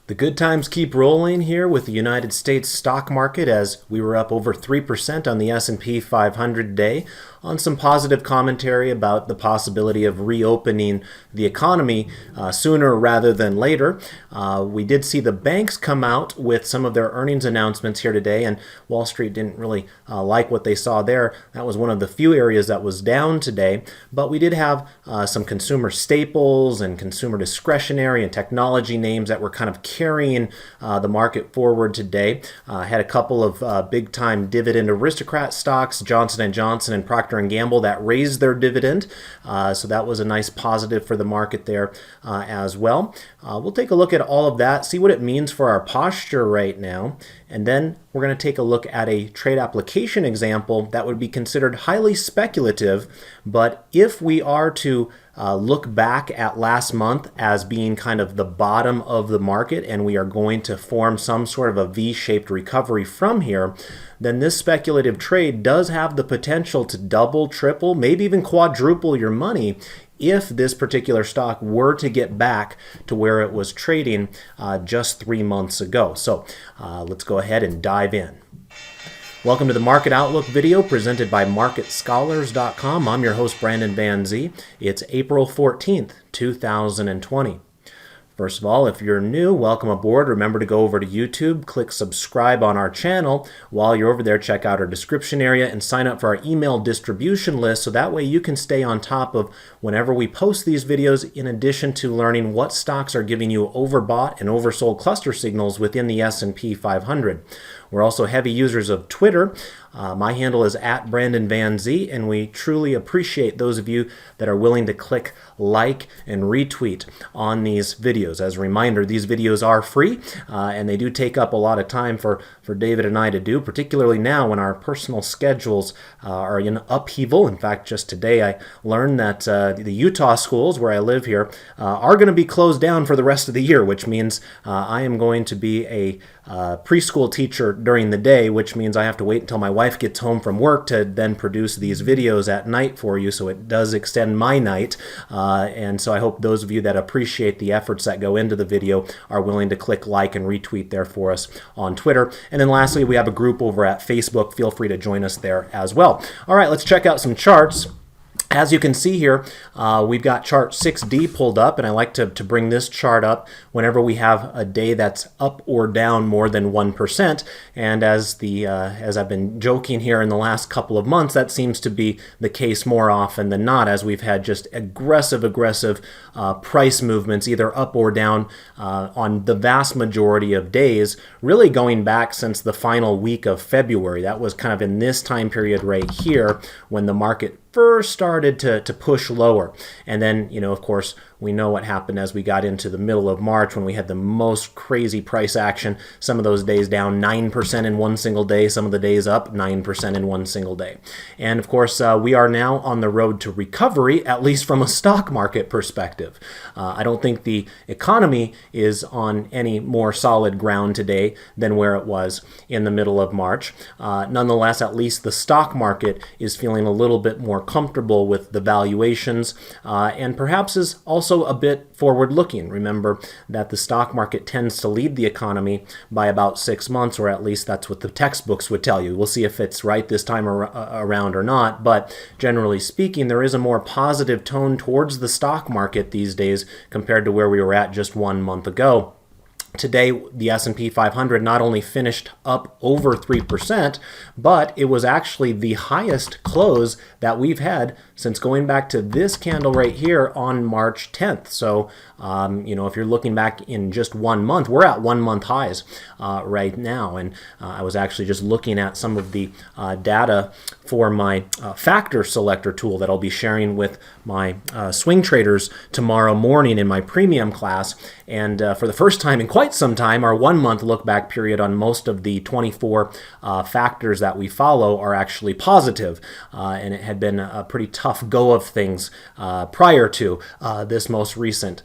The good times keep rolling here with the United States stock market as we were up over 3% on the S&P 500 today on some positive commentary about the possibility of reopening the economy sooner rather than later. We did see the banks come out with some of their earnings announcements here today, and Wall Street didn't really like what they saw there. That was one of the few areas that was down today, but we did have some consumer staples and consumer discretionary and technology names that were kind of carrying the market forward today. Had a couple of big-time dividend aristocrat stocks, Johnson & Johnson and Procter & Gamble, that raised their dividend. So that was a nice positive for the market there as well. We'll take a look at all of that, see what it means for our posture right now, and then we're going to take a look at a trade application example that would be considered highly speculative, but if we are to look back at last month as being kind of the bottom of the market and we are going to form some sort of a V-shaped recovery from here, then this speculative trade does have the potential to double, triple, maybe even quadruple your money if this particular stock were to get back to where it was trading just 3 months ago. So let's go ahead and dive in. Welcome to the Market Outlook video presented by MarketScholars.com. I'm your host, Brandon Van Zee. It's April 14th, 2020. First of all, if you're new, welcome aboard. Remember to go over to YouTube, click subscribe on our channel. While you're over there, check out our description area and sign up for our email distribution list so that way you can stay on top of whenever we post these videos, in addition to learning what stocks are giving you overbought and oversold cluster signals within the S&P 500. We're also heavy users of Twitter. My handle is @BrandonVanZ, and we truly appreciate those of you that are willing to click like and retweet on these videos. As a reminder, these videos are free, and they do take up a lot of time for David and I to do, particularly now when our personal schedules are in upheaval. In fact, just today I learned that the Utah schools where I live here are going to be closed down for the rest of the year, which means I am going to be a preschool teacher during the day, which means I have to wait until my wife gets home from work to then produce these videos at night for you, so it does extend my night. And so I hope those of you that appreciate the efforts that go into the video are willing to click like and retweet there for us on Twitter. And then lastly, we have a group over at Facebook. Feel free to join us there as well. All right, let's check out some charts. As you can see here, we've got chart 6D pulled up, and I like to bring this chart up whenever we have a day that's up or down more than 1%. And as I've been joking here in the last couple of months, that seems to be the case more often than not, as we've had just aggressive price movements, either up or down on the vast majority of days, really going back since the final week of February. That was kind of in this time period right here when the market first started to push lower. And then, of course, we know what happened as we got into the middle of March when we had the most crazy price action. Some of those days down 9% in one single day, some of the days up 9% in one single day. And of course, we are now on the road to recovery, at least from a stock market perspective. I don't think the economy is on any more solid ground today than where it was in the middle of March. Nonetheless, at least the stock market is feeling a little bit more comfortable with the valuations and perhaps is also a bit forward-looking. Remember that the stock market tends to lead the economy by about 6 months, or at least that's what the textbooks would tell you. We'll see if it's right this time around or not, but generally speaking, there is a more positive tone towards the stock market these days compared to where we were at just 1 month ago. Today, the S&P 500 not only finished up over 3%, but it was actually the highest close that we've had since going back to this candle right here on March 10th. So, if you're looking back in just 1 month, we're at 1 month highs right now. And I was actually just looking at some of the data for my factor selector tool that I'll be sharing with my swing traders tomorrow morning in my premium class. And for the first time in quite some time, our 1 month look back period on most of the 24 factors that we follow are actually positive. And it had been a pretty tough go of things prior to this most recent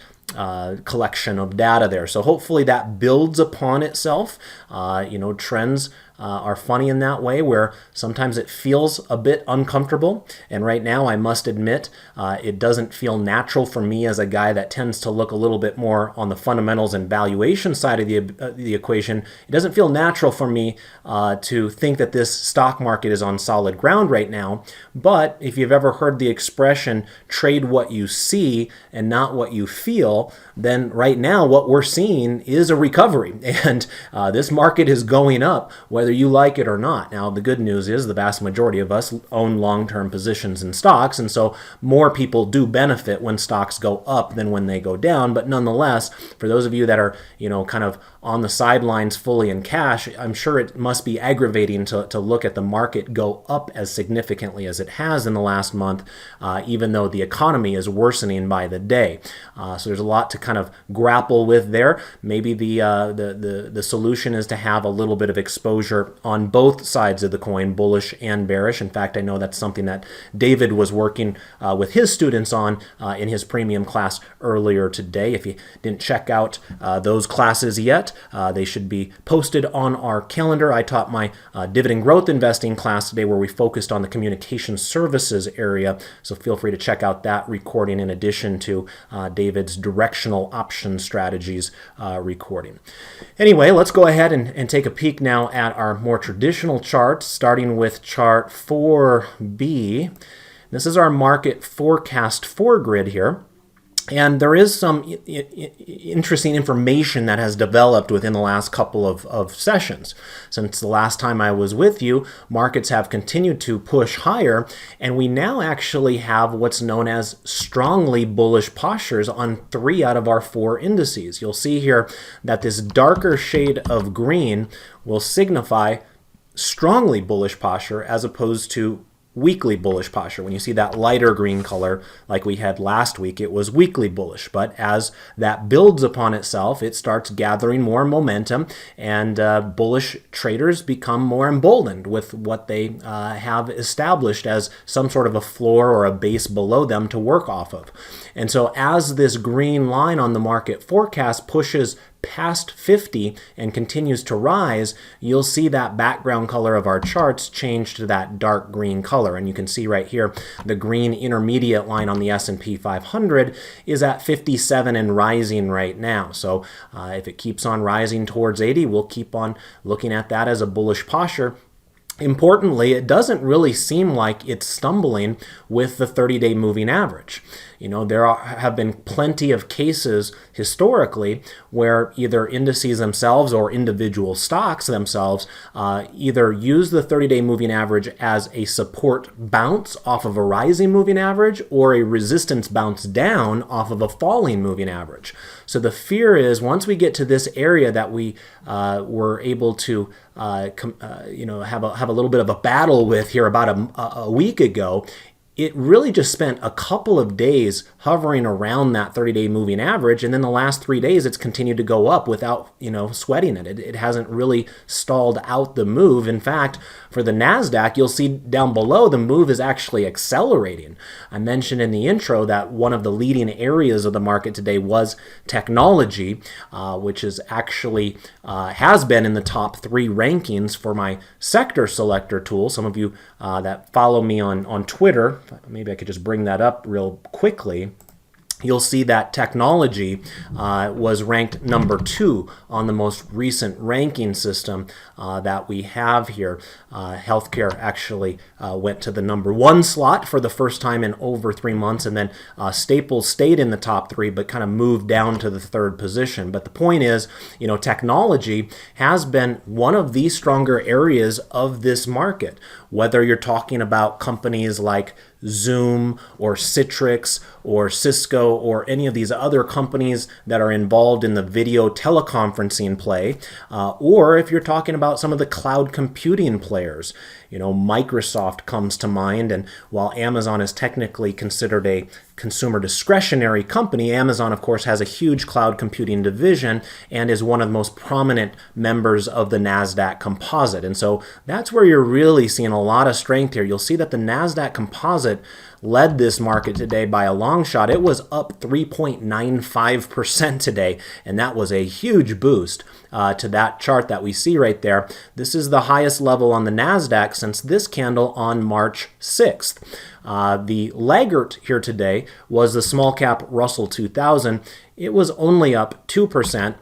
collection of data there. So hopefully that builds upon itself. Trends are funny in that way, where sometimes it feels a bit uncomfortable. And right now, I must admit, it doesn't feel natural for me as a guy that tends to look a little bit more on the fundamentals and valuation side of the equation. It doesn't feel natural for me to think that this stock market is on solid ground right now. But if you've ever heard the expression, trade what you see and not what you feel, then right now what we're seeing is a recovery. And this market is going up whether you like it or not. Now, the good news is the vast majority of us own long-term positions in stocks, and so more people do benefit when stocks go up than when they go down. But nonetheless, for those of you that are, kind of on the sidelines fully in cash, I'm sure it must be aggravating to look at the market go up as significantly as it has in the last month, even though the economy is worsening by the day. So there's a lot to kind of grapple with there. Maybe the solution is to have a little bit of exposure on both sides of the coin, bullish and bearish. In fact, I know that's something that David was working with his students on in his premium class earlier today. If you didn't check out those classes yet, they should be posted on our calendar. I taught my dividend growth investing class today where we focused on the communication services area, so feel free to check out that recording in addition to David's directional option strategies recording. Anyway, let's go ahead and take a peek now at our more traditional charts, starting with chart 4B. This is our market forecast 4 grid here. And there is some interesting information that has developed within the last couple of sessions. Since the last time I was with you, markets have continued to push higher, and we now actually have what's known as strongly bullish postures on 3 out of our 4 indices. You'll see here that this darker shade of green will signify strongly bullish posture as opposed to weakly bullish posture. When you see that lighter green color like we had last week, it was weakly bullish. But as that builds upon itself, it starts gathering more momentum, and bullish traders become more emboldened with what they have established as some sort of a floor or a base below them to work off of. And so as this green line on the market forecast pushes past 50 and continues to rise, you'll see that background color of our charts change to that dark green color. And you can see right here, the green intermediate line on the S&P 500 is at 57 and rising right now. So if it keeps on rising towards 80, we'll keep on looking at that as a bullish posture. Importantly, it doesn't really seem like it's stumbling with the 30-day moving average. There have been plenty of cases historically where either indices themselves or individual stocks themselves either use the 30-day moving average as a support bounce off of a rising moving average or a resistance bounce down off of a falling moving average. So the fear is once we get to this area that we were able to have a little bit of a battle with here about a week ago, it really just spent a couple of days hovering around that 30-day moving average, and then the last 3 days it's continued to go up without sweating it. It hasn't really stalled out the move. In fact, for the NASDAQ, you'll see down below the move is actually accelerating. I mentioned in the intro that one of the leading areas of the market today was technology, which is actually has been in the top 3 rankings for my sector selector tool. Some of you that follow me on Twitter, maybe I could just bring that up real quickly. You'll see that technology was ranked number 2 on the most recent ranking system that we have here. Healthcare actually went to the number 1 slot for the first time in over 3 months, and then Staples stayed in the top 3 but kind of moved down to the 3rd position. But the point is, technology has been one of the stronger areas of this market. Whether you're talking about companies like Zoom or Citrix or Cisco or any of these other companies that are involved in the video teleconferencing play, or if you're talking about some of the cloud computing players. Microsoft comes to mind, and while Amazon is technically considered a consumer discretionary company, Amazon, of course, has a huge cloud computing division and is one of the most prominent members of the NASDAQ composite. And so that's where you're really seeing a lot of strength here. You'll see that the NASDAQ composite led this market today by a long shot. It was up 3.95% today, and that was a huge boost to that chart that we see right there. This is the highest level on the NASDAQ since this candle on March 6th. The laggard here today was the small cap Russell 2000. It was only up 2%.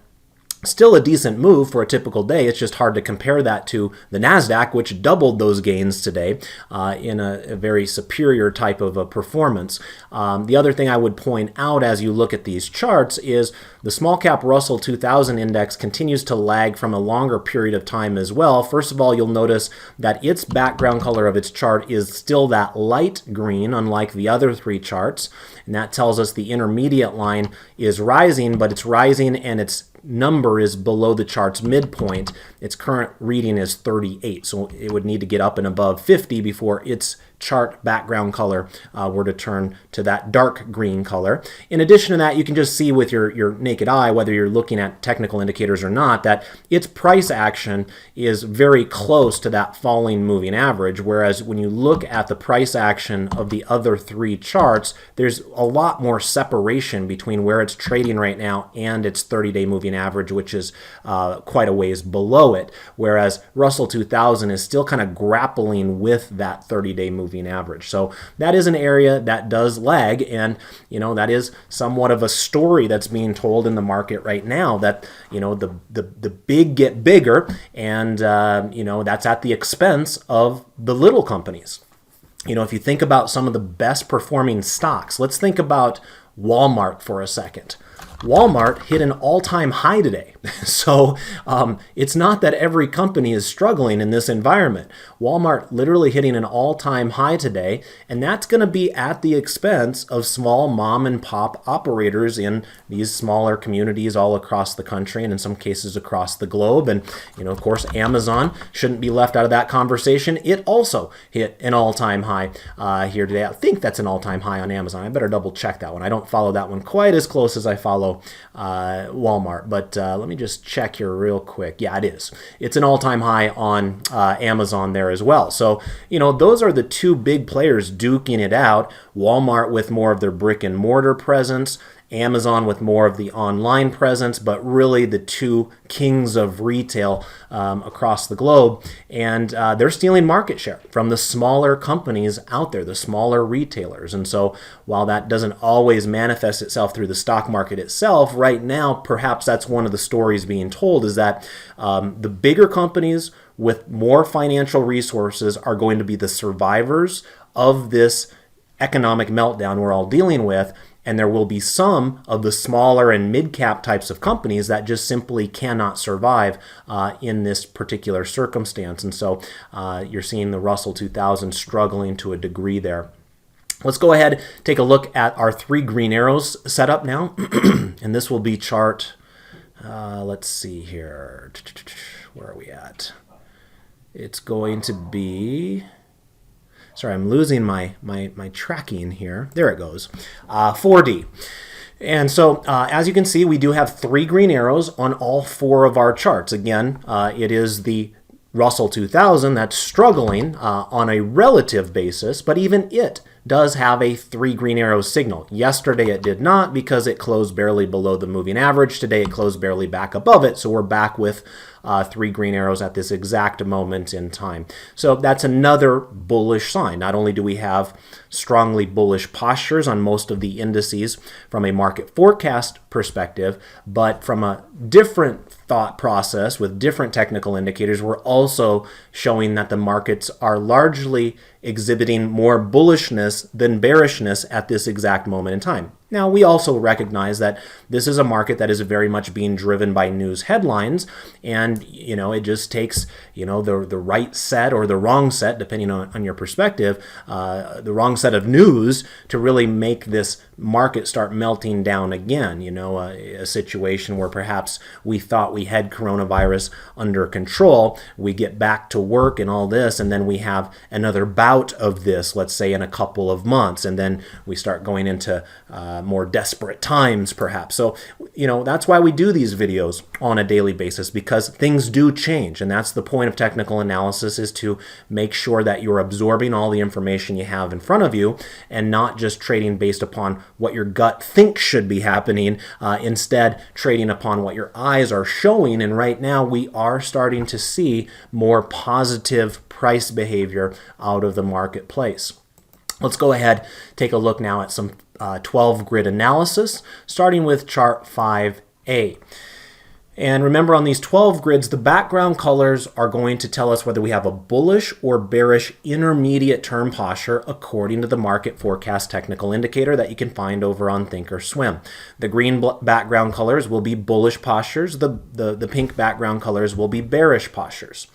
Still a decent move for a typical day. It's just hard to compare that to the NASDAQ, which doubled those gains today in a very superior type of a performance. The other thing I would point out as you look at these charts is the small cap Russell 2000 index continues to lag from a longer period of time as well. First of all, you'll notice that its background color of its chart is still that light green, unlike the other three charts. And that tells us the intermediate line is rising, but it's rising and its number is below the chart's midpoint. Its current reading is 38, so it would need to get up and above 50 before its chart background color were to turn to that dark green color. In addition to that, you can just see with your naked eye, whether you're looking at technical indicators or not, that its price action is very close to that falling moving average, whereas when you look at the price action of the other three charts, there's a lot more separation between where it's trading right now and its 30-day moving average, which is quite a ways below it, whereas Russell 2000 is still kind of grappling with that 30-day moving average. So that is an area that does lag, and that is somewhat of a story that's being told in the market right now, that the big get bigger, and that's at the expense of the little companies. If you think about some of the best performing stocks, let's think about Walmart for a second. Walmart hit an all-time high today. So it's not that every company is struggling in this environment. Walmart literally hitting an all-time high today, and that's going to be at the expense of small mom and pop operators in these smaller communities all across the country and in some cases across the globe. And, of course, Amazon shouldn't be left out of that conversation. It also hit an all-time high here today. I think that's an all-time high on Amazon. I better double check that one. I don't follow that one quite as close as I follow Walmart, but let me just check here real quick. Yeah, it is. It's an all-time high on Amazon there as well. So, those are the two big players duking it out. Walmart with more of their brick and mortar presence, Amazon with more of the online presence, but really the two kings of retail across the globe. And they're stealing market share from the smaller companies out there, the smaller retailers. And so while that doesn't always manifest itself through the stock market itself, right now, perhaps that's one of the stories being told, is that the bigger companies with more financial resources are going to be the survivors of this economic meltdown we're all dealing with. And there will be some of the smaller and mid-cap types of companies that just simply cannot survive in this particular circumstance. And so you're seeing the Russell 2000 struggling to a degree there. Let's go ahead, take a look at our three green arrows setup now. And this will be chart, let's see here. Where are we at? It's going to be... Sorry, I'm losing my tracking here. There it goes. 4D. And so, as you can see, we do have three green arrows on all four of our charts. Again, it is the Russell 2000 that's struggling on a relative basis, but even it does have a three green arrow signal. Yesterday it did not because it closed barely below the moving average. Today it closed barely back above it, so we're back with three green arrows at this exact moment in time. So that's another bullish sign. Not only do we have strongly bullish postures on most of the indices from a market forecast perspective, but from a different thought process with different technical indicators, we're also showing that the markets are largely exhibiting more bullishness than bearishness at this exact moment in time. Now, we also recognize that this is a market that is very much being driven by news headlines, and it just takes the right set or the wrong set, depending on your perspective, the wrong set of news to really make this market start melting down again. A situation where perhaps we thought we had coronavirus under control, we get back to work and all this, and then we have another bout of this, let's say in a couple of months, and then we start going into more desperate times, perhaps. So, that's why we do these videos on a daily basis, because things do change. And that's the point of technical analysis, is to make sure that you're absorbing all the information you have in front of you and not just trading based upon what your gut thinks should be happening, instead trading upon what your eyes are showing. And right now we are starting to see more positive price behavior out of the marketplace. Let's go ahead, take a look now at some 12 grid analysis, starting with chart 5A. And remember, on these 12 grids, the background colors are going to tell us whether we have a bullish or bearish intermediate term posture according to the market forecast technical indicator that you can find over on Thinkorswim. The green background colors will be bullish postures. The pink background colors will be bearish postures.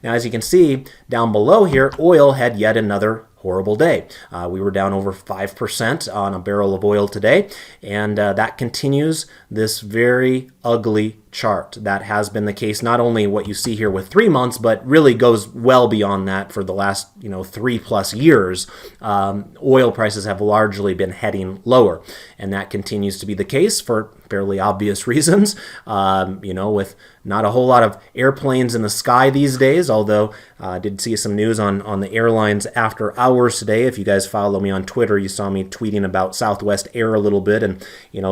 Now, as you can see down below here, oil had yet another horrible day. We were down over 5% on a barrel of oil today, and that continues this very ugly chart. That has been the case, not only what you see here with 3 months, but really goes well beyond that for the last 3+ years. Oil prices have largely been heading lower, and that continues to be the case for fairly obvious reasons. With not a whole lot of airplanes in the sky these days, although I did see some news on the airlines after hours today. If you guys follow me on Twitter, you saw me tweeting about Southwest Air a little bit, and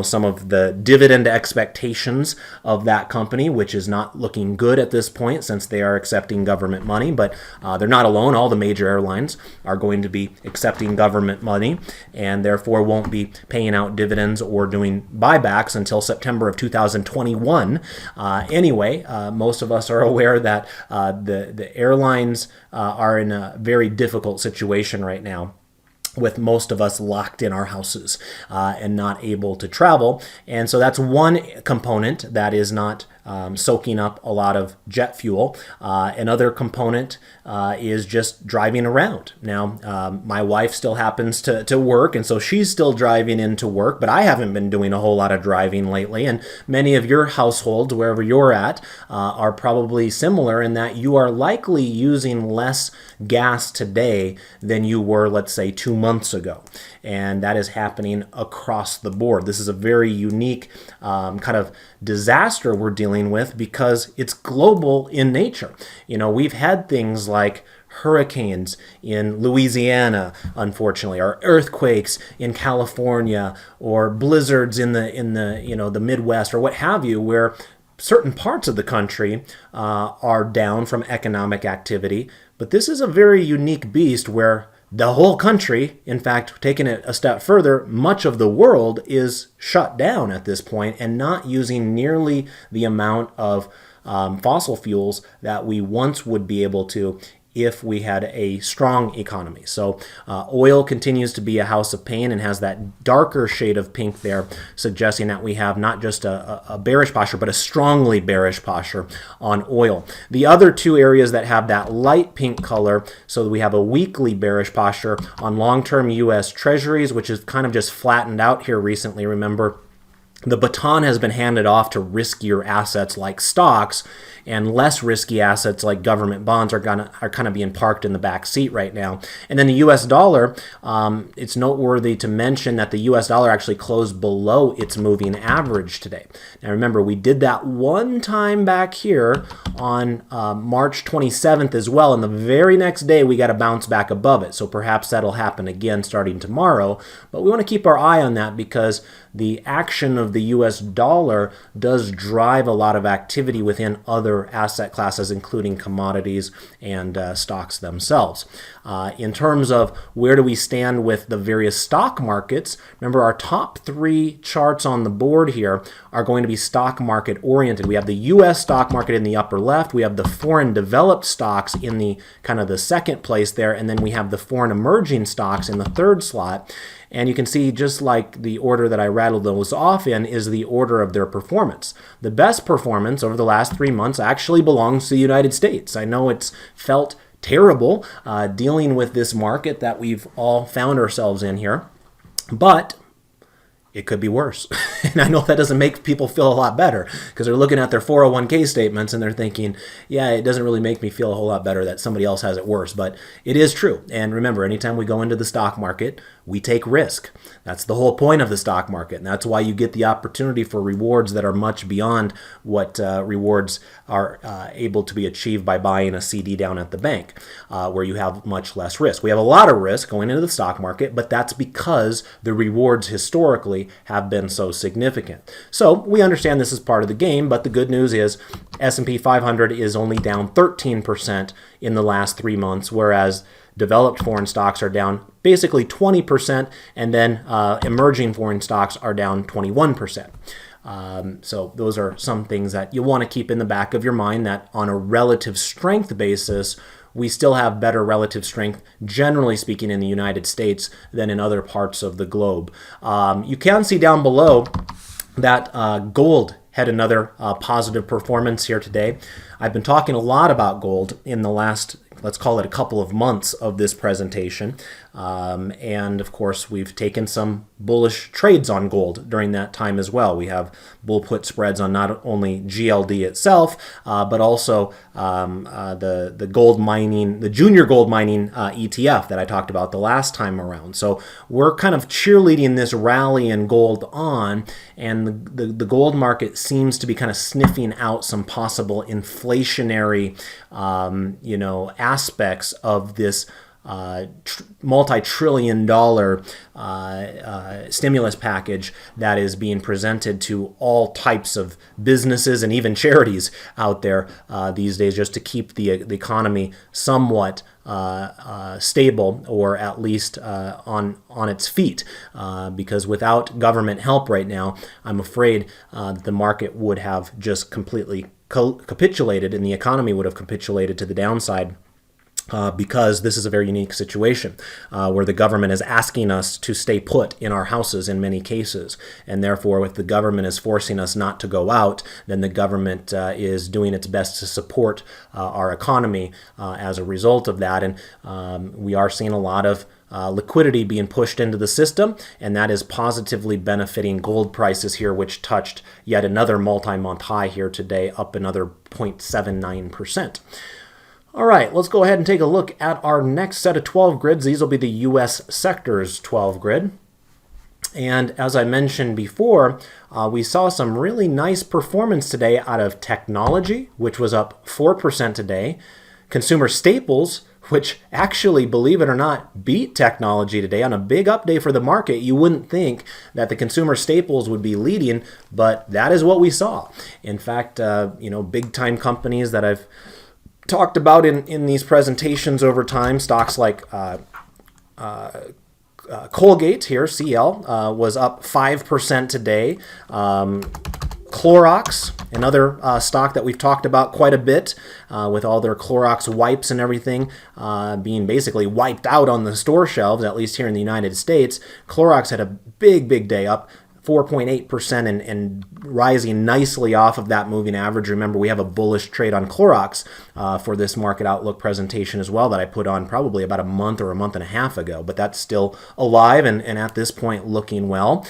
some of the dividend expectations of that company, which is not looking good at this point since they are accepting government money. But they're not alone. All the major airlines are going to be accepting government money, and therefore won't be paying out dividends or doing buybacks until September of 2021. Anyway, most of us are aware that the airlines are in a very difficult situation right now, with most of us locked in our houses and not able to travel. And so that's one component that is not soaking up a lot of jet fuel. Another component is just driving around. Now, my wife still happens to work, and so she's still driving into work, but I haven't been doing a whole lot of driving lately. And many of your households, wherever you're at, are probably similar in that you are likely using less gas today than you were, let's say, 2 months ago. And that is happening across the board. This is a very unique kind of disaster we're dealing with because it's global in nature. We've had things like hurricanes in Louisiana, unfortunately, or earthquakes in California, or blizzards in the Midwest, or what have you, where certain parts of the country are down from economic activity. But this is a very unique beast where the whole country, in fact, taking it a step further, much of the world is shut down at this point and not using nearly the amount of fossil fuels that we once would be able to if we had a strong economy. So oil continues to be a house of pain and has that darker shade of pink there, suggesting that we have not just a bearish posture, but a strongly bearish posture on oil. The other two areas that have that light pink color, so we have a weekly bearish posture on long-term U.S. Treasuries, which is kind of just flattened out here recently. Remember, the baton has been handed off to riskier assets like stocks, and less risky assets like government bonds are kind of being parked in the back seat right now. And then the U.S. dollar, it's noteworthy to mention that the U.S. dollar actually closed below its moving average today. Now remember, we did that one time back here on March 27th as well, and the very next day we got to bounce back above it. So perhaps that'll happen again starting tomorrow. But we want to keep our eye on that because the action of the U.S. dollar does drive a lot of activity within other asset classes, including commodities and stocks themselves. In terms of where do we stand with the various stock markets, remember our top 3 charts on the board here are going to be stock market oriented. We have the U.S. stock market in the upper left, we have the foreign developed stocks in the kind of the second place there, and then we have the foreign emerging stocks in the third slot. And you can see, just like the order that I rattled those off in is the order of their performance. The best performance over the last 3 months actually belongs to the United States. I know it's felt terrible dealing with this market that we've all found ourselves in here, but it could be worse. And I know that doesn't make people feel a lot better because they're looking at their 401k statements and they're thinking, yeah, it doesn't really make me feel a whole lot better that somebody else has it worse. But it is true. And remember, anytime we go into the stock market, we take risk. That's the whole point of the stock market. And that's why you get the opportunity for rewards that are much beyond what rewards are able to be achieved by buying a CD down at the bank, where you have much less risk. We have a lot of risk going into the stock market, but that's because the rewards historically have been so significant. So we understand this is part of the game, but the good news is S&P 500 is only down 13% in the last 3 months, whereas developed foreign stocks are down basically 20%, and then emerging foreign stocks are down 21%. So those are some things that you want to keep in the back of your mind, that on a relative strength basis, we still have better relative strength, generally speaking, in the United States than in other parts of the globe. You can see down below that gold had another positive performance here today. I've been talking a lot about gold in the last, let's call it a couple of months of this presentation. And of course, we've taken some bullish trades on gold during that time as well. We have bull put spreads on not only GLD itself, but also the gold mining, the junior gold mining ETF that I talked about the last time around. So we're kind of cheerleading this rally in gold on, and the gold market seems to be kind of sniffing out some possible inflationary, aspects of this multi-trillion-dollar stimulus package that is being presented to all types of businesses and even charities out there these days, just to keep the economy somewhat stable, or at least on its feet. Because without government help right now, I'm afraid the market would have just completely capitulated, and the economy would have capitulated to the downside. Because this is a very unique situation where the government is asking us to stay put in our houses in many cases. And therefore, if the government is forcing us not to go out, then the government is doing its best to support our economy as a result of that. And we are seeing a lot of liquidity being pushed into the system, and that is positively benefiting gold prices here, which touched yet another multi-month high here today, up another 0.79%. All right, let's go ahead and take a look at our next set of 12 grids. These will be the U.S. sectors 12 grid. And as I mentioned before, we saw some really nice performance today out of technology, which was up 4% today. Consumer staples, which actually, believe it or not, beat technology today on a big up day for the market. You wouldn't think that the consumer staples would be leading, but that is what we saw. In fact, big time companies that I've talked about in these presentations over time, stocks like Colgate here, CL, was up 5% today. Clorox, another stock that we've talked about quite a bit, with all their Clorox wipes and everything being basically wiped out on the store shelves, at least here in the United States. Clorox had a big day up, 4.8%, and rising nicely off of that moving average. Remember, we have a bullish trade on Clorox for this market outlook presentation as well that I put on probably about a month or a month and a half ago, but that's still alive and at this point looking well.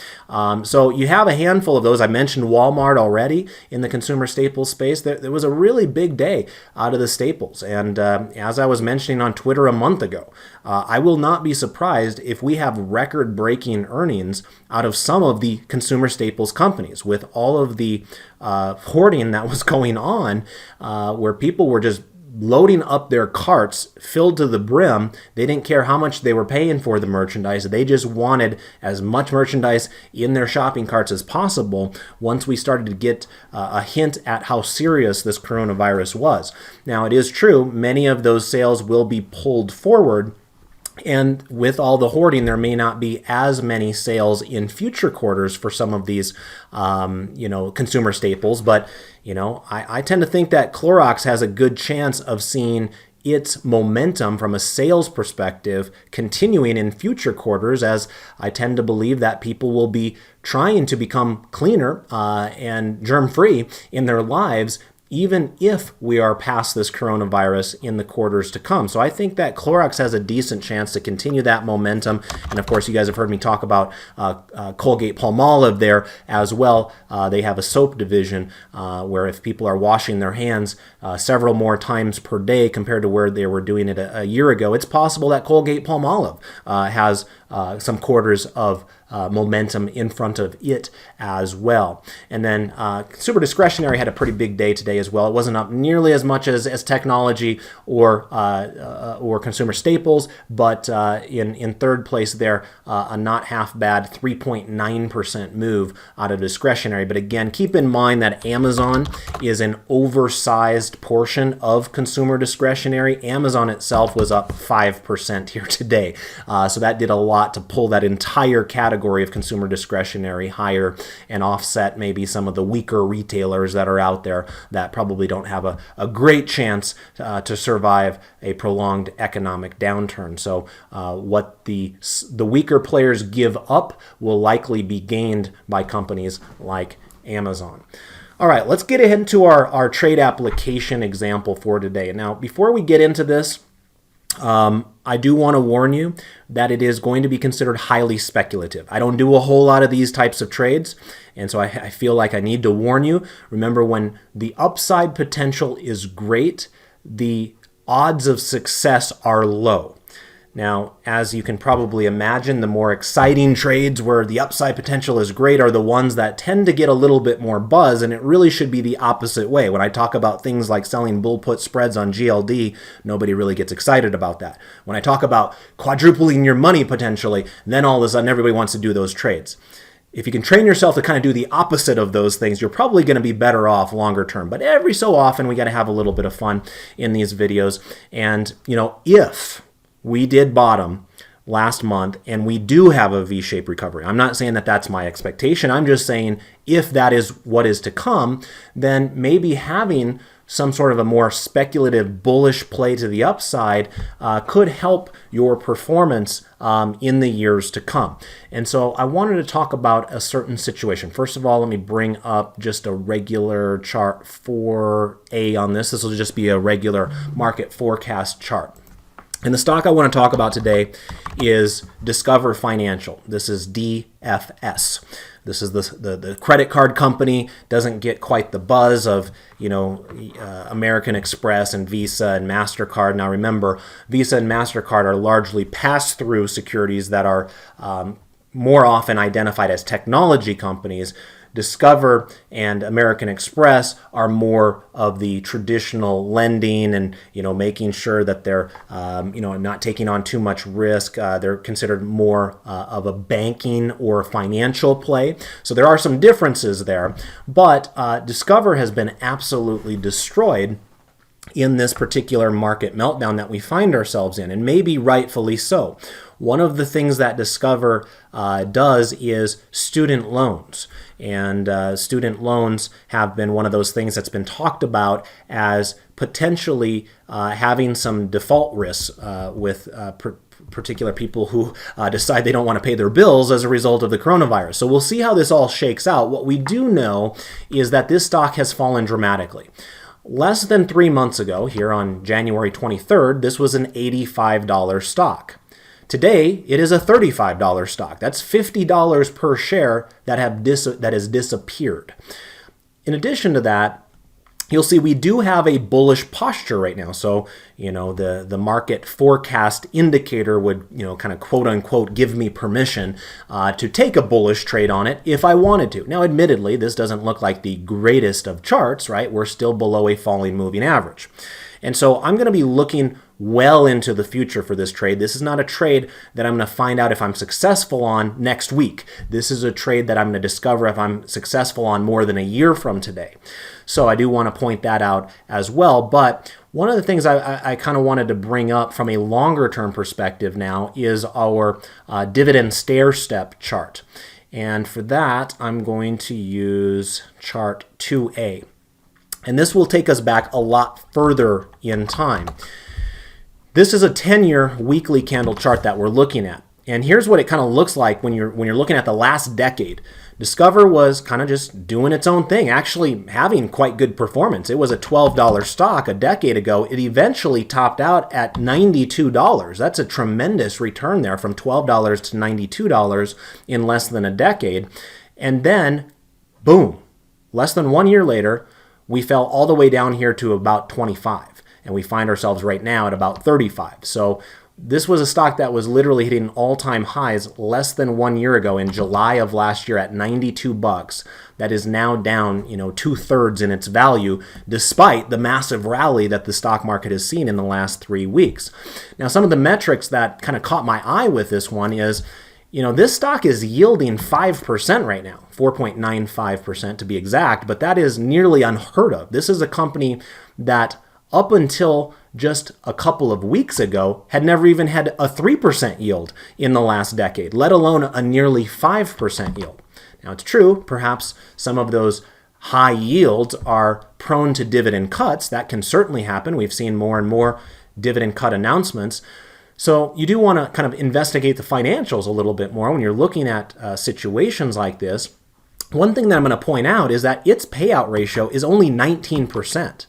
So you have a handful of those. I mentioned Walmart already in the consumer staples space. There was a really big day out of the staples, and as I was mentioning on Twitter a month ago, I will not be surprised if we have record-breaking earnings out of some of the consumer staples companies, with all of the hoarding that was going on, where people were just loading up their carts filled to the brim. They didn't care how much they were paying for the merchandise. They just wanted as much merchandise in their shopping carts as possible once we started to get a hint at how serious this coronavirus was. Now, it is true, many of those sales will be pulled forward, and with all the hoarding, there may not be as many sales in future quarters for some of these, consumer staples. But, I tend to think that Clorox has a good chance of seeing its momentum from a sales perspective continuing in future quarters, as I tend to believe that people will be trying to become cleaner and germ-free in their lives even if we are past this coronavirus in the quarters to come. So I think that Clorox has a decent chance to continue that momentum. And of course, you guys have heard me talk about Colgate-Palmolive there as well. They have a soap division where if people are washing their hands several more times per day compared to where they were doing it a year ago, it's possible that Colgate-Palmolive has some quarters of momentum in front of it as well. And then consumer discretionary had a pretty big day today as well. It wasn't up nearly as much as technology or consumer staples, but in third place there, a not half bad 3.9% move out of discretionary. But again, keep in mind that Amazon is an oversized portion of consumer discretionary. Amazon itself was up 5% here today. So that did a lot to pull that entire category of consumer discretionary higher and offset maybe some of the weaker retailers that are out there that probably don't have a great chance to survive a prolonged economic downturn. So what the weaker players give up will likely be gained by companies like Amazon. All right, let's get ahead to our trade application example for today. Now, before we get into this, I do want to warn you that it is going to be considered highly speculative. I don't do a whole lot of these types of trades, and so I feel like I need to warn you. Remember, when the upside potential is great, the odds of success are low. Now, as you can probably imagine, the more exciting trades where the upside potential is great are the ones that tend to get a little bit more buzz, and it really should be the opposite way. When I talk about things like selling bull put spreads on GLD, nobody really gets excited about that. When I talk about quadrupling your money potentially, then all of a sudden everybody wants to do those trades. If you can train yourself to kind of do the opposite of those things, you're probably going to be better off longer term. But every so often, we got to have a little bit of fun in these videos. And, if we did bottom last month and we do have a V-shaped recovery, I'm not saying that that's my expectation. I'm just saying if that is what is to come, then maybe having some sort of a more speculative bullish play to the upside could help your performance in the years to come. And so I wanted to talk about a certain situation. First of all, let me bring up just a regular chart for A on this. This will just be a regular market forecast chart. And the stock I want to talk about today is Discover Financial. This is DFS. This is the credit card company. Doesn't get quite the buzz of American Express and Visa and MasterCard. Now remember, Visa and MasterCard are largely pass-through securities that are more often identified as technology companies. Discover and American Express are more of the traditional lending and making sure that they're not taking on too much risk. They're considered more of a banking or financial play. So there are some differences there, but Discover has been absolutely destroyed in this particular market meltdown that we find ourselves in, and maybe rightfully so. One of the things that Discover does is student loans. And student loans have been one of those things that's been talked about as potentially having some default risks with particular people who decide they don't want to pay their bills as a result of the coronavirus. So we'll see how this all shakes out. What we do know is that this stock has fallen dramatically. Less than 3 months ago, here on January 23rd, this was an $85 stock. Today, it is a $35 stock. That's $50 per share that has disappeared. In addition to that, you'll see we do have a bullish posture right now. So, the market forecast indicator would, kind of quote unquote, give me permission to take a bullish trade on it if I wanted to. Now, admittedly, this doesn't look like the greatest of charts, right? We're still below a falling moving average. And so I'm going to be looking well into the future for this trade. This is not a trade that I'm going to find out if I'm successful on next week. This is a trade that I'm going to discover if I'm successful on more than a year from today. So I do want to point that out as well. But one of the things I kind of wanted to bring up from a longer term perspective now is our dividend stair step chart. And for that, I'm going to use chart 2A. And this will take us back a lot further in time. This is a 10-year weekly candle chart that we're looking at. And here's what it kind of looks like when you're looking at the last decade. Discover was kind of just doing its own thing, actually having quite good performance. It was a $12 stock a decade ago. It eventually topped out at $92. That's a tremendous return there, from $12 to $92 in less than a decade. And then, boom, less than 1 year later, we fell all the way down here to about 25. And we find ourselves right now at about 35. So this was a stock that was literally hitting all-time highs less than 1 year ago in July of last year at $92. That is now down, 2/3 in its value, despite the massive rally that the stock market has seen in the last 3 weeks. Now, some of the metrics that kind of caught my eye with this one is, this stock is yielding 5% right now, 4.95% to be exact, but that is nearly unheard of. This is a company that up until just a couple of weeks ago had never even had a 3% yield in the last decade, let alone a nearly 5% yield. Now, it's true, perhaps some of those high yields are prone to dividend cuts. That can certainly happen. We've seen more and more dividend cut announcements. So you do want to kind of investigate the financials a little bit more when you're looking at situations like this. One thing that I'm going to point out is that its payout ratio is only 19%.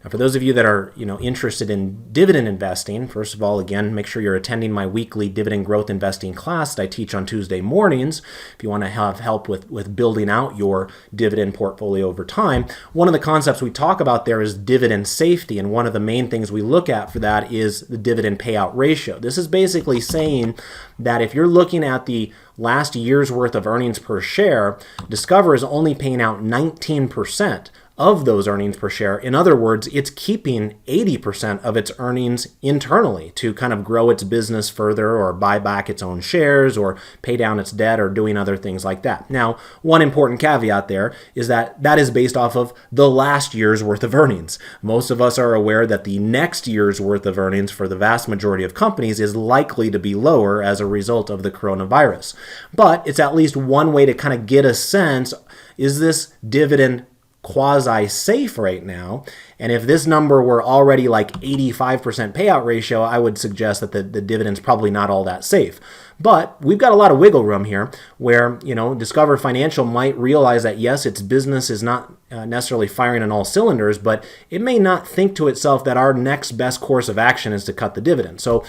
Now, for those of you that are, interested in dividend investing, first of all, again, make sure you're attending my weekly dividend growth investing class that I teach on Tuesday mornings. If you want to have help with building out your dividend portfolio over time, one of the concepts we talk about there is dividend safety, and one of the main things we look at for that is the dividend payout ratio. This is basically saying that if you're looking at the last year's worth of earnings per share, Discover is only paying out 19% of those earnings per share. In other words, it's keeping 80% of its earnings internally to kind of grow its business further, or buy back its own shares, or pay down its debt, or doing other things like that. Now, one important caveat there is that that is based off of the last year's worth of earnings. Most of us are aware that the next year's worth of earnings for the vast majority of companies is likely to be lower as a result of the coronavirus. But it's at least one way to kind of get a sense, is this dividend quasi-safe right now? And if this number were already like 85% payout ratio, I would suggest that the dividend's probably not all that safe. But we've got a lot of wiggle room here where, Discover Financial might realize that, yes, its business is not necessarily firing on all cylinders, but it may not think to itself that our next best course of action is to cut the dividend. So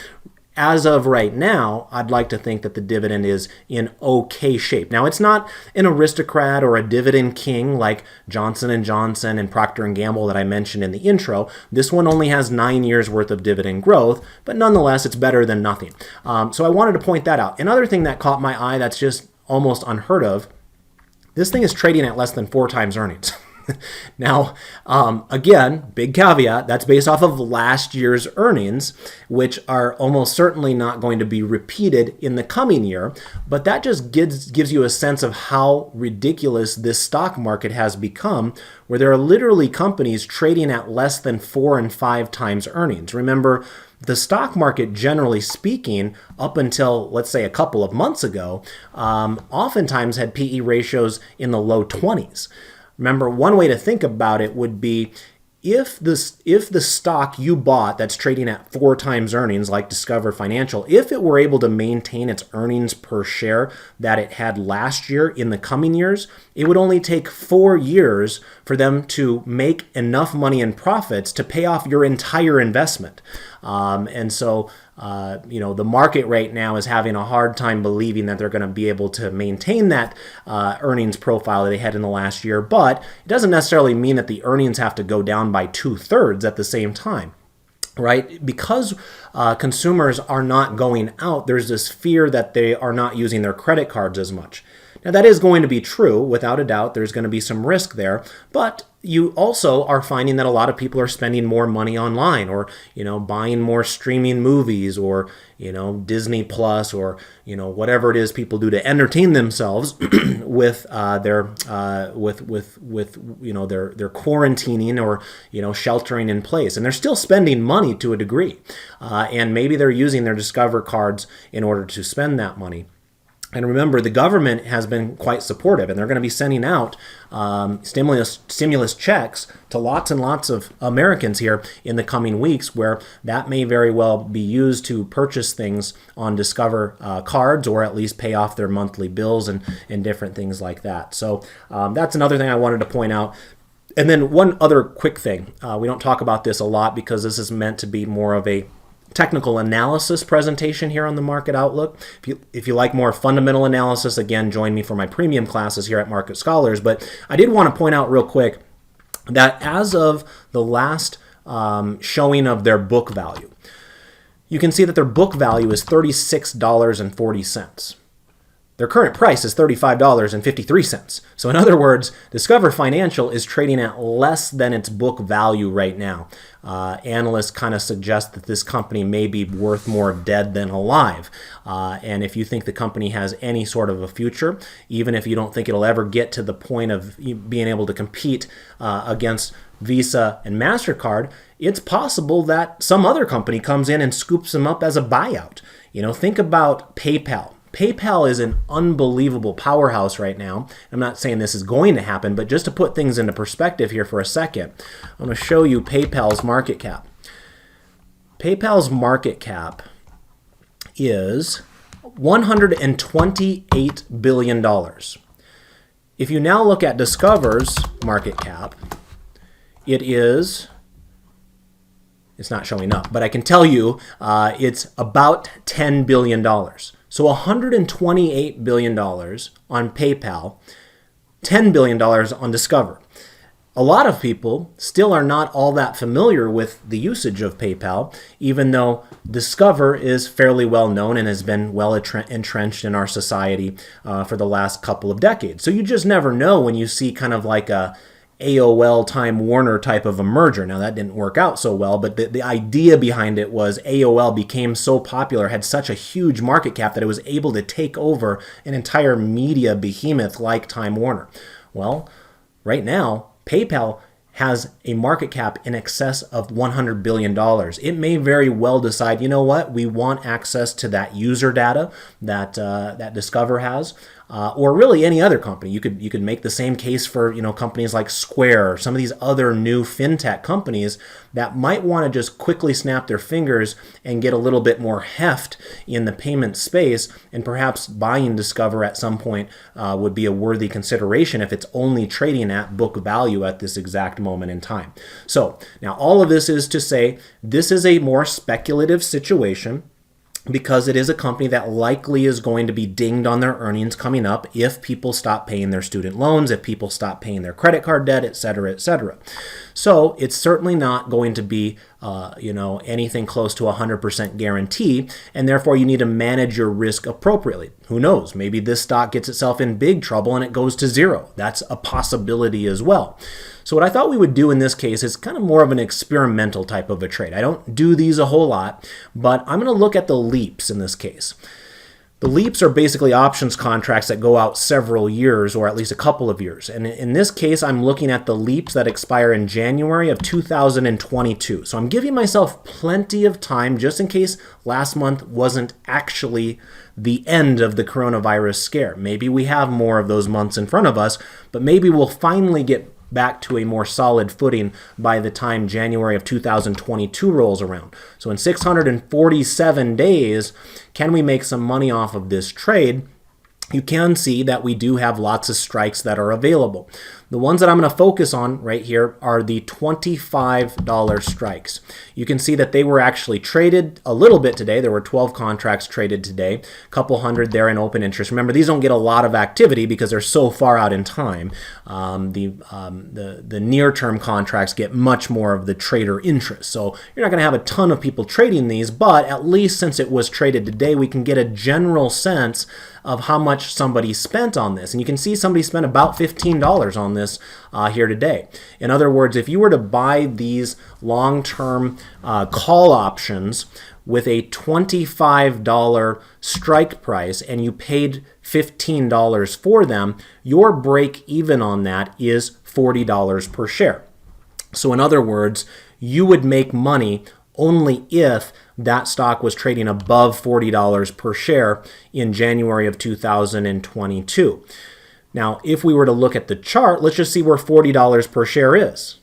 as of right now, I'd like to think that the dividend is in okay shape. Now, it's not an aristocrat or a dividend king like Johnson & Johnson and Procter & Gamble that I mentioned in the intro. This one only has 9 years worth of dividend growth, but nonetheless, it's better than nothing. So I wanted to point that out. Another thing that caught my eye that's just almost unheard of, this thing is trading at less than 4 times earnings. Now, again, big caveat, that's based off of last year's earnings, which are almost certainly not going to be repeated in the coming year. But that just gives you a sense of how ridiculous this stock market has become, where there are literally companies trading at less than 4 and 5 times earnings. Remember, the stock market, generally speaking, up until, let's say, a couple of months ago, oftentimes had PE ratios in the low 20s. Remember, one way to think about it would be if the stock you bought that's trading at 4 times earnings, like Discover Financial, if it were able to maintain its earnings per share that it had last year in the coming years, it would only take 4 years for them to make enough money in profits to pay off your entire investment. And so, the market right now is having a hard time believing that they're going to be able to maintain that earnings profile that they had in the last year. But it doesn't necessarily mean that the earnings have to go down by 2/3 at the same time. Right? Because consumers are not going out, there's this fear that they are not using their credit cards as much. Now, that is going to be true, without a doubt. There's going to be some risk there. But you also are finding that a lot of people are spending more money online, or, buying more streaming movies, or, Disney Plus, or, whatever it is people do to entertain themselves with their quarantining, or, sheltering in place. And they're still spending money to a degree. And maybe they're using their Discover cards in order to spend that money. And remember, the government has been quite supportive, and they're going to be sending out stimulus checks to lots and lots of Americans here in the coming weeks, where that may very well be used to purchase things on Discover cards, or at least pay off their monthly bills and different things like that. So that's another thing I wanted to point out. And then one other quick thing. We don't talk about this a lot because this is meant to be more of a technical analysis presentation here on the Market Outlook. If you like more fundamental analysis, again, join me for my premium classes here at Market Scholars. But I did want to point out real quick that as of the last showing of their book value, you can see that their book value is $36.40. Their current price is $35.53. So in other words, Discover Financial is trading at less than its book value right now. Analysts kind of suggest that this company may be worth more dead than alive. And if you think the company has any sort of a future, even if you don't think it'll ever get to the point of being able to compete against Visa and MasterCard, it's possible that some other company comes in and scoops them up as a buyout. Think about PayPal. PayPal is an unbelievable powerhouse right now. I'm not saying this is going to happen, but just to put things into perspective here for a second, I'm going to show you PayPal's market cap. PayPal's market cap is $128 billion. If you now look at Discover's market cap, it's not showing up, but I can tell you it's about $10 billion. So $128 billion on PayPal, $10 billion on Discover. A lot of people still are not all that familiar with the usage of PayPal, even though Discover is fairly well known and has been well entrenched in our society for the last couple of decades. So you just never know when you see kind of like a AOL Time Warner type of a merger. Now that didn't work out so well, but the idea behind it was AOL became so popular, had such a huge market cap that it was able to take over an entire media behemoth like Time Warner. Well, right now, PayPal has a market cap in excess of $100 billion. It may very well decide, you know what, we want access to that user data that Discover has, or really any other company. You could make the same case for companies like Square or some of these other new fintech companies that might want to just quickly snap their fingers and get a little bit more heft in the payment space, and perhaps buying Discover at some point would be a worthy consideration if it's only trading at book value at this exact moment in time. So now all of this is to say this is a more speculative situation, because it is a company that likely is going to be dinged on their earnings coming up if people stop paying their student loans, if people stop paying their credit card debt, et cetera, et cetera. So it's certainly not going to be anything close to 100% guarantee, and therefore you need to manage your risk appropriately. Who knows? Maybe this stock gets itself in big trouble and it goes to zero. That's a possibility as well. So what I thought we would do in this case is kind of more of an experimental type of a trade. I don't do these a whole lot, but I'm going to look at the leaps in this case. The leaps are basically options contracts that go out several years, or at least a couple of years. And in this case, I'm looking at the leaps that expire in January of 2022. So I'm giving myself plenty of time just in case last month wasn't actually the end of the coronavirus scare. Maybe we have more of those months in front of us, but maybe we'll finally get back to a more solid footing by the time January of 2022 rolls around. So in 647 days, can we make some money off of this trade? You can see that we do have lots of strikes that are available. The ones that I'm going to focus on right here are the $25 strikes. You can see that they were actually traded a little bit today. There were 12 contracts traded today, a couple hundred there in open interest. Remember, these don't get a lot of activity because they're so far out in time. The near-term contracts get much more of the trader interest. So you're not going to have a ton of people trading these, but at least since it was traded today, we can get a general sense of how much somebody spent on this. And you can see somebody spent about $15 on this here today. In other words, if you were to buy these long-term call options with a $25 strike price and you paid $15 for them, your break even on that is $40 per share. So in other words, you would make money only if that stock was trading above $40 per share in January of 2022. Now, if we were to look at the chart, let's just see where $40 per share is.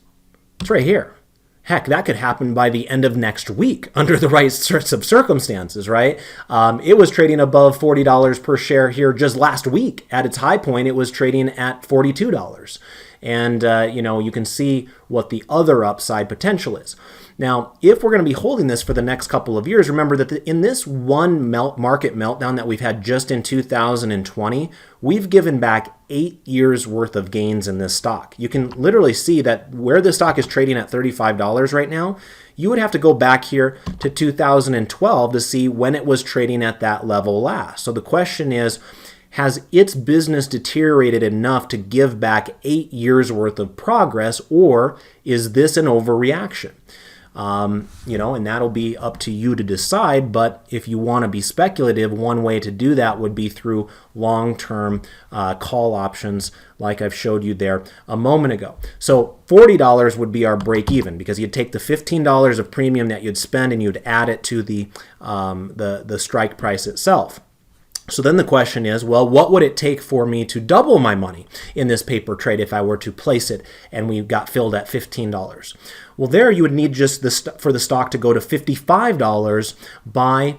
It's right here. Heck, that could happen by the end of next week under the right sorts of circumstances, right? It was trading above $40 per share here just last week. At its high point, it was trading at $42. And, you can see what the other upside potential is. Now, if we're going to be holding this for the next couple of years, remember that in this one market meltdown that we've had just in 2020, we've given back 8 years worth of gains in this stock. You can literally see that where this stock is trading at $35 right now, you would have to go back here to 2012 to see when it was trading at that level last. So the question is, has its business deteriorated enough to give back 8 years worth of progress, or is this an overreaction? And that'll be up to you to decide. But if you want to be speculative, one way to do that would be through long-term call options like I've showed you there a moment ago. So $40 would be our break even, because you'd take the $15 of premium that you'd spend and you'd add it to the strike price itself. So then the question is, well, what would it take for me to double my money in this paper trade if I were to place it and we got filled at $15? Well, there you would need just for the stock to go to $55 by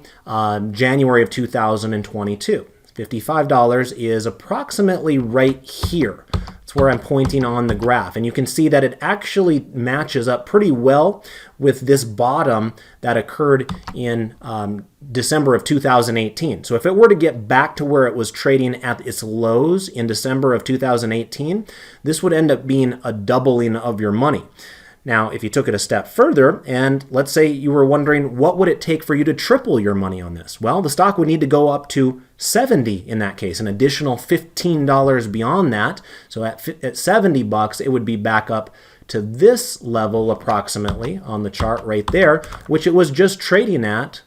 January of 2022. $55 is approximately right here. That's where I'm pointing on the graph. And you can see that it actually matches up pretty well with this bottom that occurred in December of 2018. So if it were to get back to where it was trading at its lows in December of 2018, this would end up being a doubling of your money. Now, if you took it a step further, and let's say you were wondering what would it take for you to triple your money on this? Well, the stock would need to go up to 70 in that case, an additional $15 beyond that. So at 70 bucks, it would be back up to this level approximately on the chart right there, which it was just trading at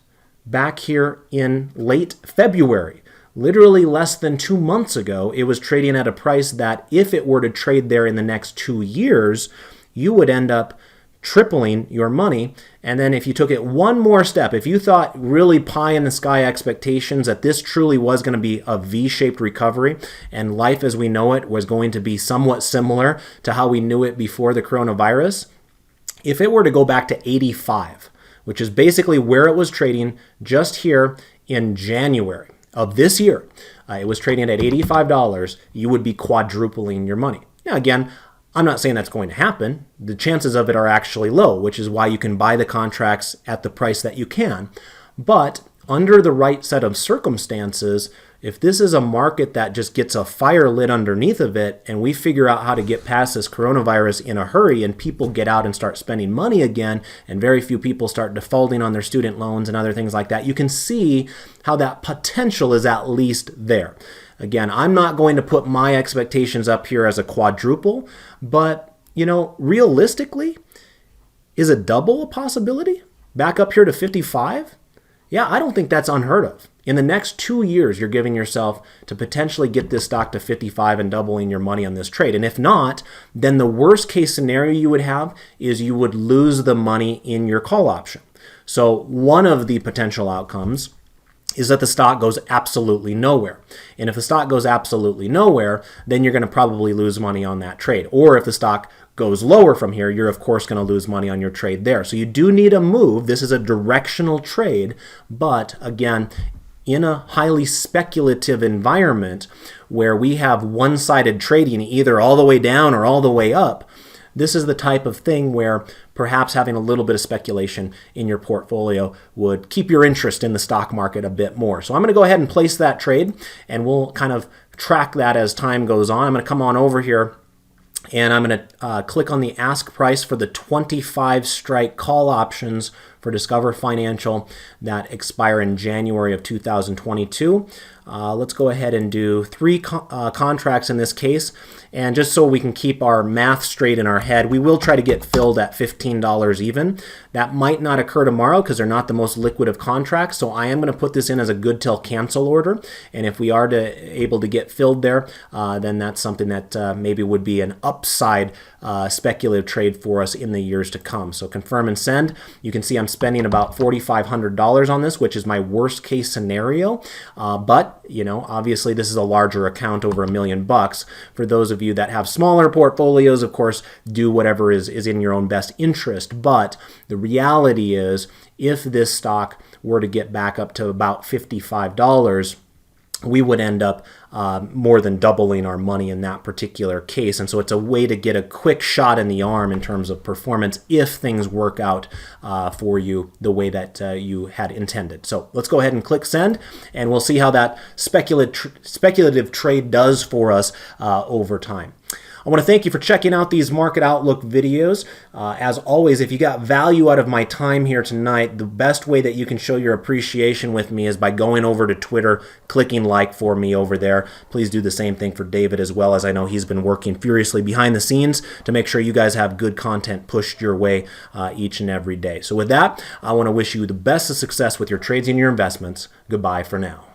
back here in late February. Literally less than 2 months ago, it was trading at a price that if it were to trade there in the next 2 years, you would end up tripling your money. And then if you took it one more step, if you thought really pie in the sky expectations that this truly was going to be a V-shaped recovery and life as we know it was going to be somewhat similar to how we knew it before the coronavirus, if it were to go back to 85, which is basically where it was trading just here in January of this year, it was trading at $85, you would be quadrupling your money. Now again, I'm not saying that's going to happen. The chances of it are actually low, which is why you can buy the contracts at the price that you can. But under the right set of circumstances, if this is a market that just gets a fire lit underneath of it and we figure out how to get past this coronavirus in a hurry and people get out and start spending money again and very few people start defaulting on their student loans and other things like that, you can see how that potential is at least there. Again, I'm not going to put my expectations up here as a quadruple, but, realistically, is a double a possibility? Back up here to 55? Yeah, I don't think that's unheard of. In the next 2 years, you're giving yourself to potentially get this stock to 55 and doubling your money on this trade. And if not, then the worst case scenario you would have is you would lose the money in your call option. So one of the potential outcomes is that the stock goes absolutely nowhere. And if the stock goes absolutely nowhere, then you're going to probably lose money on that trade. Or if the stock goes lower from here, you're of course going to lose money on your trade there. So you do need a move. This is a directional trade, but again, in a highly speculative environment where we have one-sided trading either all the way down or all the way up, this is the type of thing where perhaps having a little bit of speculation in your portfolio would keep your interest in the stock market a bit more. So I'm going to go ahead and place that trade, and we'll kind of track that as time goes on. I'm going to come on over here, and I'm going to click on the ask price for the 25 strike call options for Discover Financial that expire in January of 2022. Let's go ahead and do 3 contracts in this case. And just so we can keep our math straight in our head, we will try to get filled at $15 even. That might not occur tomorrow because they're not the most liquid of contracts. So I am going to put this in as a good till cancel order. And if we are able to get filled there, then that's something that maybe would be an upside speculative trade for us in the years to come. So confirm and send. You can see I'm spending about $4,500 on this, which is my worst case scenario. But, you know, obviously this is a larger account, over $1 million. For those of you that have smaller portfolios, of course, do whatever is in your own best interest. But the reality is, if this stock were to get back up to about $55, we would end up more than doubling our money in that particular case. And so it's a way to get a quick shot in the arm in terms of performance if things work out for you the way that you had intended. So let's go ahead and click send, and we'll see how that speculative trade does for us over time. I want to thank you for checking out these Market Outlook videos. As always, if you got value out of my time here tonight, the best way that you can show your appreciation with me is by going over to Twitter, clicking like for me over there. Please do the same thing for David as well, as I know he's been working furiously behind the scenes to make sure you guys have good content pushed your way each and every day. So with that, I want to wish you the best of success with your trades and your investments. Goodbye for now.